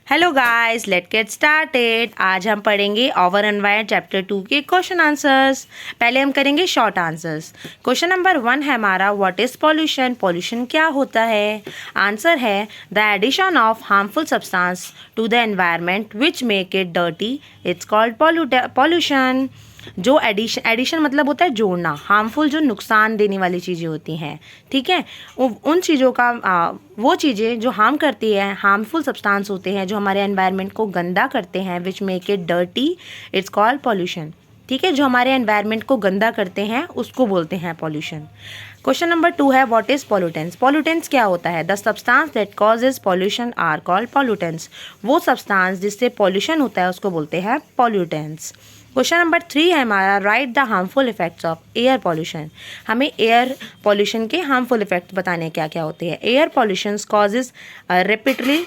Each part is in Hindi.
Hello guys, let get started. आज हम पढ़ेंगे ओवर एनवायरनमेंट चैप्टर 2 के क्वेश्चन आंसर्स। पहले हम करेंगे शॉर्ट आंसर्स। क्वेश्चन नंबर 1 है हमारा, व्हाट इज पॉल्यूशन? पॉल्यूशन क्या होता है? आंसर है the addition of harmful substance to the environment which make it dirty, it's called pollution. जो एडिशन मतलब होता है जोड़ना, हार्मफुल जो नुकसान देने वाली चीज़ें होती हैं, ठीक है, उन चीज़ों का वो चीज़ें जो हार्म करती है, हार्मफुल सब्सटेंस होते हैं जो हमारे एनवायरनमेंट को गंदा करते हैं, विच make it dirty, it's called pollution. ठीक है, जो हमारे एनवायरनमेंट को गंदा करते हैं उसको बोलते हैं पॉल्यूशन। क्वेश्चन नंबर 2 है, व्हाट इज पॉल्यूटेंट्स? पॉल्यूटेंट्स क्या होता है? The substance that causes pollution are called pollutants. वो सब्सटेंस जिससे पॉल्यूशन होता है उसको बोलते हैं पॉल्यूटेंट्स। क्वेश्चन नंबर 3 है हमारा, right the harmful effects of air pollution. हमें एयर पॉल्यूशन के हार्मफुल इफेक्ट बताने क्या क्या होते हैं। Air pollution causes rapidly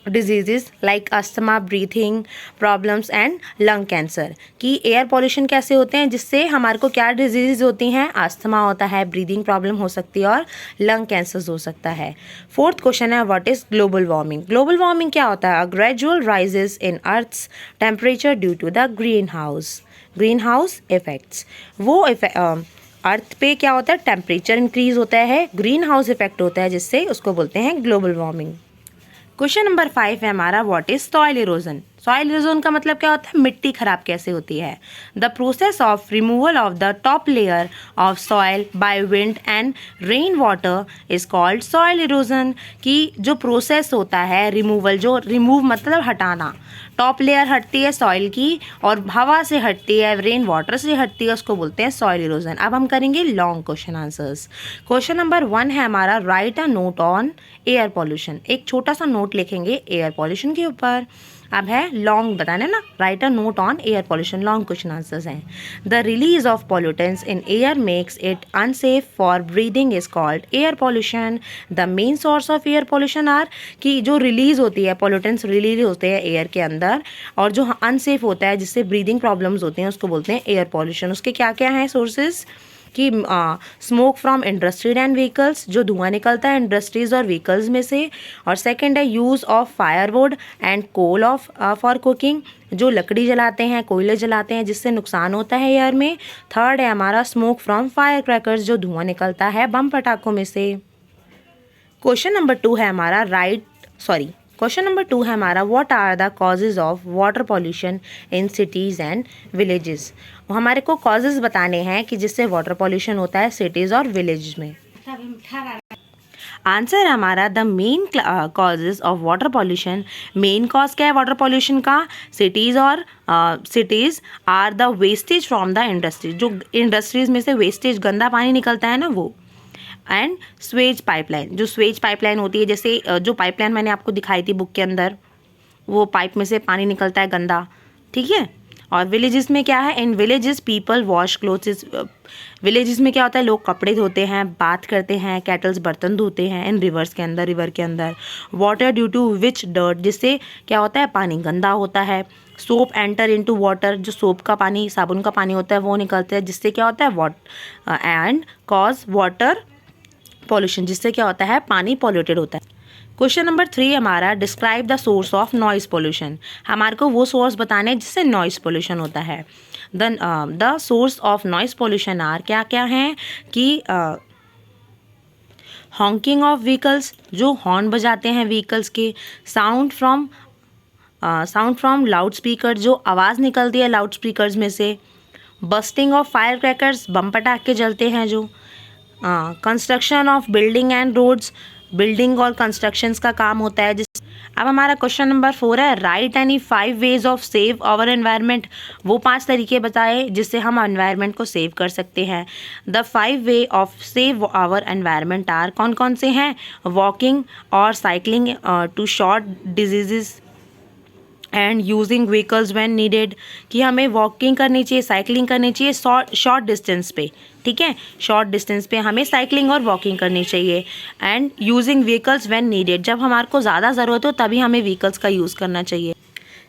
diseases like asthma, breathing problems and lung cancer. कि एयर पॉल्यूशन कैसे होते हैं जिससे हमारे को क्या डिजीज़ होती हैं? अस्थमा होता है, ब्रीदिंग प्रॉब्लम हो सकती है और लंग कैंसर हो सकता है। फोर्थ क्वेश्चन है, what is global warming? Global warming क्या होता है? A gradual rises in earth's temperature due to the greenhouse effects. वो अर्थ पे क्या होता है? टेम्परेचर इंक्रीज होता है, ग्रीन हाउस इफेक्ट होता है, जिससे उसको बोलते हैं ग्लोबल वार्मिंग। क्वेश्चन नंबर 5 है हमारा, what is soil erosion? Soil erosion का मतलब क्या होता है? मिट्टी खराब कैसे होती है? The process of removal of the top layer of soil by wind and rain water is called soil erosion. कि जो प्रोसेस होता है रिमूवल, जो रिमूव मतलब हटाना, टॉप लेयर हटती है सॉइल की और हवा से हटती है, रेन वाटर से हटती है, उसको बोलते हैं सॉइल इरोजन। अब हम करेंगे long question answers. Question number 1 है हमारा, right a note on air pollution. एक छोटा सा नोट लिखेंगे एयर पॉल्यूशन के ऊपर। अब है लॉन्ग बताना ना, write a note on air pollution. Long question answers हैं, the release of pollutants in air makes it unsafe for breathing is called air pollution. The main source of air pollution are, कि जो रिलीज होती है, पॉल्यूटेंट्स रिलीज होते हैं एयर के अंदर और जो अनसेफ होता है जिससे ब्रीदिंग प्रॉब्लम्स होते हैं उसको बोलते हैं एयर पॉल्यूशन। उसके क्या क्या हैं सोर्सेज? कि smoke from industries and vehicles, जो धुआं निकलता है इंडस्ट्रीज और व्हीकल्स में से। और सेकंड है use of firewood and coal of for cooking, जो लकड़ी जलाते हैं, कोयले जलाते हैं, जिससे नुकसान होता है एयर में। थर्ड है हमारा, स्मोक फ्रॉम फायर क्रैकर्स, जो धुआं निकलता है बम पटाखों में से। क्वेश्चन नंबर 2 है हमारा, क्वेश्चन नंबर 2 है हमारा, what are the causes of water pollution in cities and villages? हमारे को कॉजेज बताने हैं कि जिससे वाटर पॉल्यूशन होता है सिटीज़ और विलेज में। आंसर है हमारा, the main causes of water pollution. Main cause क्या है वाटर पॉल्यूशन का? Cities are the wastage from the industries, जो इंडस्ट्रीज में से वेस्टेज गंदा पानी निकलता है ना वो। एंड स्वेज पाइपलाइन, जो स्वेज पाइपलाइन होती है, जैसे जो पाइपलाइन मैंने आपको दिखाई थी बुक के अंदर, वो पाइप में से पानी निकलता है गंदा, ठीक है। और विलेजेस में क्या है? In villages people wash clothes. Villages में क्या होता है? लोग कपड़े धोते हैं, बात करते हैं, कैटल्स बर्तन धोते हैं इन रिवर के अंदर। Water due to which dirt, जिससे क्या होता है? पानी गंदा होता है। सोप एंटर इनटू वाटर, जो सोप का पानी, साबुन का पानी होता है वो निकलता है, जिससे क्या होता है? एंड कॉज वाटर पॉल्यूशन, जिससे क्या होता है? पानी पॉल्यूटेड होता है। क्वेश्चन नंबर 3 हमारा, describe the source of noise pollution. हमारे को वो सोर्स बताने हैं जिससे नॉइस पॉल्यूशन होता है। The source of noise pollution are, क्या क्या हैं? कि हॉन्किंग ऑफ व्हीकल्स, जो हॉर्न बजाते हैं व्हीकल्स के। साउंड फ्रॉम लाउड स्पीकर, जो आवाज़ निकलती है लाउड स्पीकर्स में से। Bursting of fire crackers, bomb पटाखे जलते हैं जो। Construction of building and roads, building और कंस्ट्रक्शंस का काम होता है जिस। अब हमारा क्वेश्चन नंबर 4 है, write any 5 ways of save our environment. वो 5 तरीके बताए जिससे हम एनवायरनमेंट को सेव कर सकते हैं। The 5 way of save our environment are, कौन कौन से हैं? वॉकिंग और cycling to short diseases and using vehicles when needed, कि हमें वॉकिंग करनी चाहिए, साइकिलिंग करनी चाहिए शॉर्ट डिस्टेंस पे, ठीक है। शॉर्ट डिस्टेंस पे हमें साइकिलिंग और वॉकिंग करनी चाहिए। And using vehicles when needed, जब हमारे को ज़्यादा ज़रूरत हो तभी हमें व्हीकल्स का यूज़ करना चाहिए।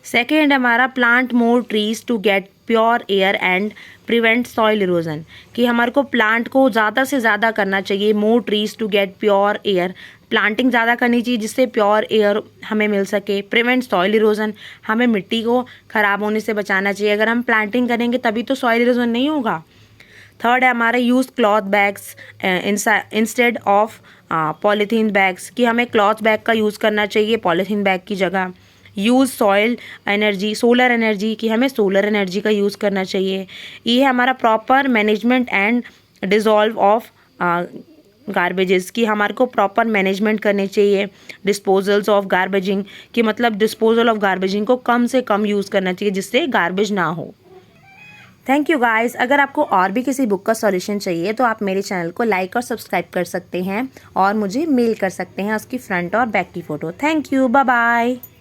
सेकेंड हमारा, plant more trees to get pure air and prevent soil erosion, कि हमारे को प्लांट को ज़्यादा से ज़्यादा करना चाहिए, more trees to get pure air, planting ज़्यादा करनी चाहिए जिससे प्योर एयर हमें मिल सके। प्रिवेंट सॉइल इरोजन, हमें मिट्टी को ख़राब होने से बचाना चाहिए। अगर हम प्लांटिंग करेंगे तभी तो सॉइल इरोजन नहीं होगा। थर्ड है हमारा use cloth bags instead of polythene bags, कि हमें क्लॉथ बैग का यूज़ करना चाहिए पॉलीथीन बैग की जगह। Use soil energy, solar energy, कि हमें सोलर एनर्जी का यूज़ करना चाहिए। ये है हमारा proper management and dissolve of garbages, कि हमारे को प्रॉपर मैनेजमेंट करनी चाहिए। डिस्पोजल्स ऑफ गार्बेजिंग, कि मतलब डिस्पोजल ऑफ गार्बेजिंग को कम से कम यूज़ करना चाहिए जिससे गार्बेज ना हो। Thank you guys. अगर आपको और भी किसी बुक का सॉल्यूशन चाहिए तो आप मेरे चैनल को लाइक और सब्सक्राइब कर सकते हैं और मुझे मेल कर सकते हैं उसकी फ्रंट और बैक की photo. Thank you, bye bye.